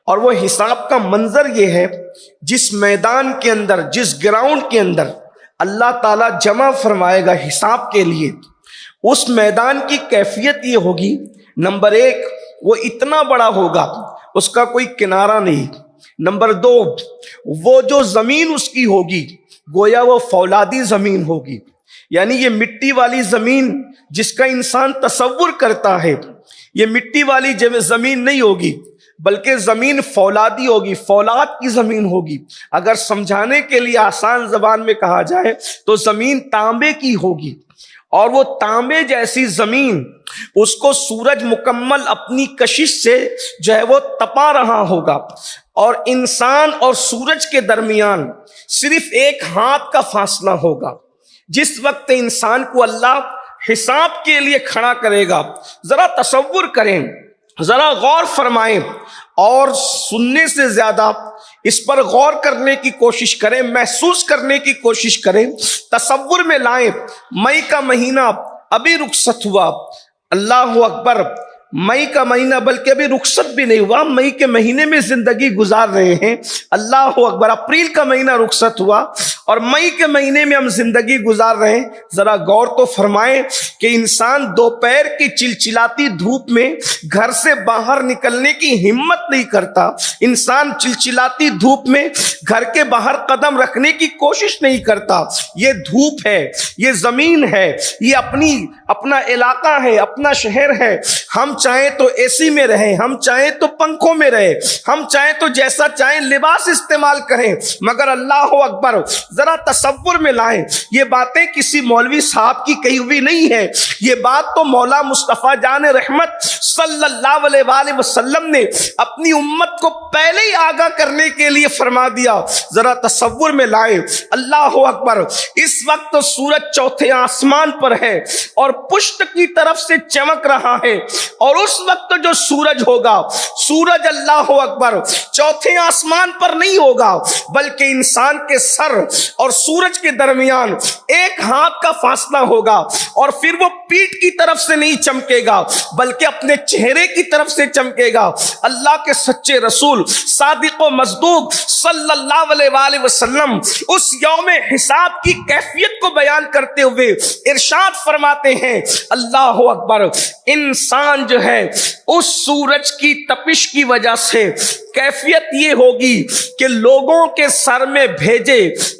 और वो हिसाब का मंजर ये है, जिस मैदान के अंदर, जिस ग्राउंड के अंदर अल्लाह ताला जमा फरमाएगा हिसाब के लिए, उस मैदान की कैफियत ये होगी, नंबर एक, वो इतना बड़ा होगा उसका कोई किनारा नहीं। नंबर दो, वो जो जमीन उसकी होगी गोया वो फौलादी जमीन होगी, यानी ये मिट्टी वाली जमीन जिसका इंसान तसव्वुर करता है, ये मिट्टी वाली जमीन नहीं होगी, बल्कि जमीन फौलादी होगी, फौलाद की जमीन होगी। अगर समझाने के लिए आसान जबान में कहा जाए तो जमीन तांबे की होगी, और वो तांबे जैसी जमीन उसको सूरज मुकम्मल अपनी कशिश से जो है वो तपा रहा होगा, और इंसान और सूरज के दरमियान सिर्फ एक हाथ का फासला होगा। जिस वक्त इंसान को अल्लाह हिसाब के लिए खड़ा करेगा, जरा तसव्वुर करें, जरा गौर फरमाएं, और सुनने से ज्यादा इस पर गौर करने की कोशिश करें, महसूस करने की कोशिश करें, तसव्वुर में लाएं। मई का महीना अभी रुखसत हुआ, अल्लाह अकबर, मई का महीना बल्कि अभी रुखसत भी नहीं हुआ, मई के महीने में जिंदगी गुजार रहे हैं, अल्लाह अकबर। अप्रैल का महीना रुखसत हुआ और मई के महीने में हम जिंदगी गुजार रहे हैं। जरा गौर तो फरमाएं कि इंसान दोपहर की चिलचिलाती धूप में घर से बाहर निकलने की हिम्मत नहीं करता, इंसान चिलचिलाती धूप में घर के बाहर कदम रखने की कोशिश नहीं करता। ये धूप है, ये जमीन है, ये अपना इलाका है, अपना शहर है। हम चाहे तो एसी में रहे, हम चाहे तो पंखों में रहे, हम चाहे तो जैसा चाहे लिबास इस्तेमाल करें, मगर अल्लाह अकबर, जरा तसव्वुर में लाएं। ये बातें किसी मौलवी साहब की कही हुई नहीं है, ये बात तो मौला मुस्तफा जान रहमत सल्लल्लाहु अलैहि वसल्लम ने अपनी उम्मत को पहले ही आगाह करने के लिए फरमा दिया। जरा तसव्वुर में लाएं। अल्लाह अकबर, इस वक्त सूरज चौथे आसमान पर है और पुष्ट की तरफ से चमक रहा है, और उस वक्त जो सूरज होगा, सूरज अल्लाह अकबर चौथे आसमान पर नहीं होगा, बल्कि इंसान के सर और सूरज के दरमियान एक हाथ का फासला होगा, और फिर वो पीठ की तरफ से नहीं चमकेगा बल्कि अपने चेहरे की तरफ से चमकेगा। अल्लाह के सच्चे रसूल सादिक व मज़दूक सल्लल्लाहु अलैहि वसल्लम उस यौमे हिसाब की कैफियत को बयान करते हुए इरशाद फरमाते हैं, अल्लाह अकबर, इंसान जो है उस सूरज की तपिश की वजह से कैफियत ये होगी कि लोगों के सर में भेजे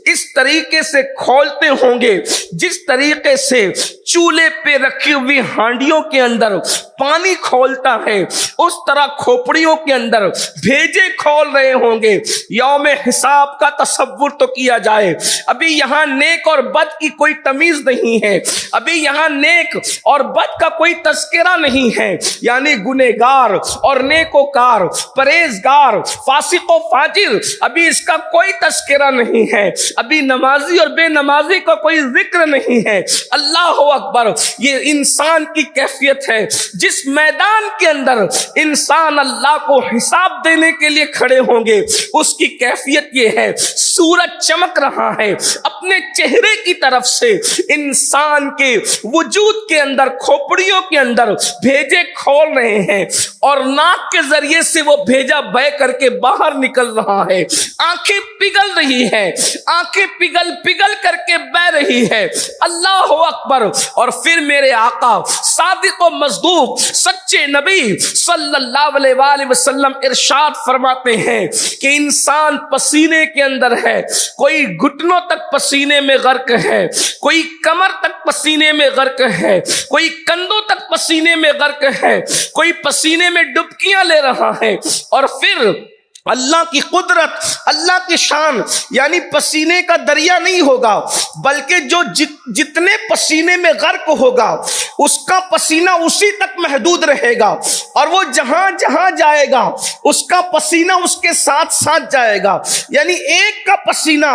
इस तरीके से खोलते होंगे जिस तरीके से चूल्हे पे रखी हुई हांडियों के अंदर पानी खोलता है, उस तरह खोपड़ियों के अंदर भेजे खोल रहे होंगे। यौमे हिसाब का तसव्वुर तो किया जाए। अभी यहाँ नेक और बद की कोई तमीज नहीं है, अभी यहाँ नेक और बद का कोई तस्करा नहीं है, यानी गुनेगार और नेकोकार, परहेजगार, फासिक और फाजिर, अभी इसका कोई तस्करा नहीं है। अभी नमाजी और बेनमाजी का कोई जिक्र नहीं है। अल्लाह अकबर, ये इंसान की कैफियत है जिस मैदान के अंदर इंसान अल्लाह को हिसाब देने के लिए खड़े होंगे, उसकी कैफियत ये है, सूरज चमक रहा है अपने चेहरे की तरफ से, इंसान के वजूद के अंदर, खोपड़ियों के अंदर भेजे खोल रहे हैं, और नाक के जरिए से वो भेजा बह करके बाहर निकल रहा है। आंखें पिघल रही है, आंखें पिघल पिघल करके बह रही है। अल्लाह अकबर। और फिर मेरे आका सादिक व मज़दूक सच्चे नबी सल्लल्लाहु अलैहि वसल्लम इरशाद फरमाते हैं कि इंसान पसीने के अंदर है, कोई घुटनों तक पसीने में गर्क है, कोई कमर तक पसीने में गर्क है, कोई कंधों तक पसीने में गर्क है, कोई पसीने में डुबकियां ले रहा है। और फिर अल्लाह की कुदरत, अल्लाह की शान, यानी पसीने का दरिया नहीं होगा, बल्कि जो जितने पसीने में गर्क होगा उसका पसीना उसी तक महदूद रहेगा, और वो जहां जहां जाएगा उसका पसीना उसके साथ साथ जाएगा। यानी एक का पसीना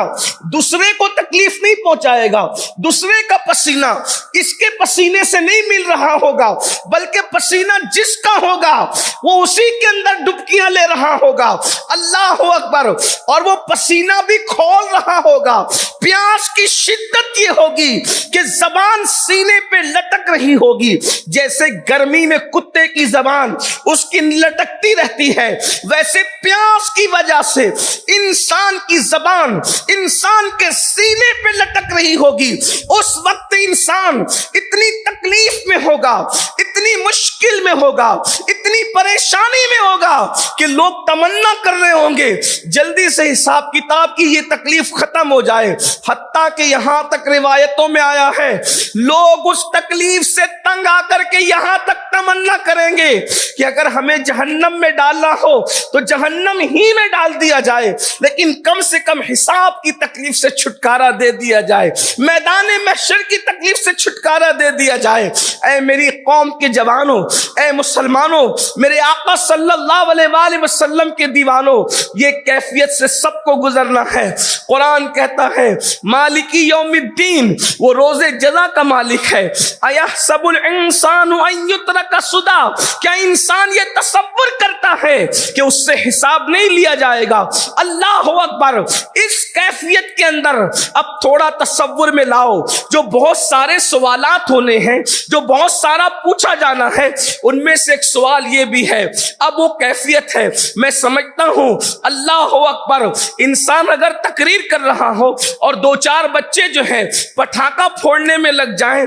दूसरे को तकलीफ नहीं पहुंचाएगा, दूसरे का पसीना इसके पसीने से नहीं मिल रहा होगा, बल्कि पसीना जिसका होगा वो उसी के अंदर डुबकियां ले रहा होगा। अल्लाह अकबर, और वो पसीना भी खोल रहा होगा। प्यास की शिद्दत ये होगी कि जबान सीने पे लटक रही होगी, जैसे गर्मी में कुत्ते की जबान उसकी लटकती रहती है, वैसे प्यास की वजह से इंसान की जबान इंसान के सीने पे लटक रही होगी। उस वक्त इंसान इतनी तकलीफ में होगा, इतनी मुश्किल में होगा, इतनी परेशानी में होगा कि लोग तमन्ना कर रहे होंगे जल्दी से हिसाब किताब की ये तकलीफ खत्म हो जाए। हत्ता कि यहां तक रिवायतों में आया है, लोग उस तकलीफ से तंग आकर के यहां तक तमन्ना करेंगे कि अगर हमें जहन्नम में डालना हो तो जहन्नम ही में डाल दिया जाए, लेकिन कम से कम हिसाब की तकलीफ से छुटकारा दे दिया जाए, मैदान महशर की तकलीफ से छुटकारा दे दिया जाए। ऐ मेरी कौम के जवानों, ऐ मुसलमानों, मेरे आका सल्लल्लाहु अलैहि वसल्लम के दीवानों, ये कैफियत से सबको गुजरना है। कुरान कहता है मालिकी यौमिद्दीन, वो रोजे जज़ा का मालिक है। अयहसबुल इंसानु अन युत्रका सुदा, क्या इंसान ये तसव्वुर करता है कि उससे हिसाब नहीं लिया जाएगा? अल्लाह अकबर। इस कैफियत के अंदर अब थोड़ा तसव्वुर में लाओ, जो बहुत सारे सवालात होने हैं, जो बहुत सारा पूछा जाना है, उनमें से एक सवाल ये भी है। अब वो कैफियत है, मैं समझता हूं अल्लाह अकबर, इंसान अगर तकरीर कर रहा हो और दो चार बच्चे जो है पटाखा फोड़ने में लग जाएं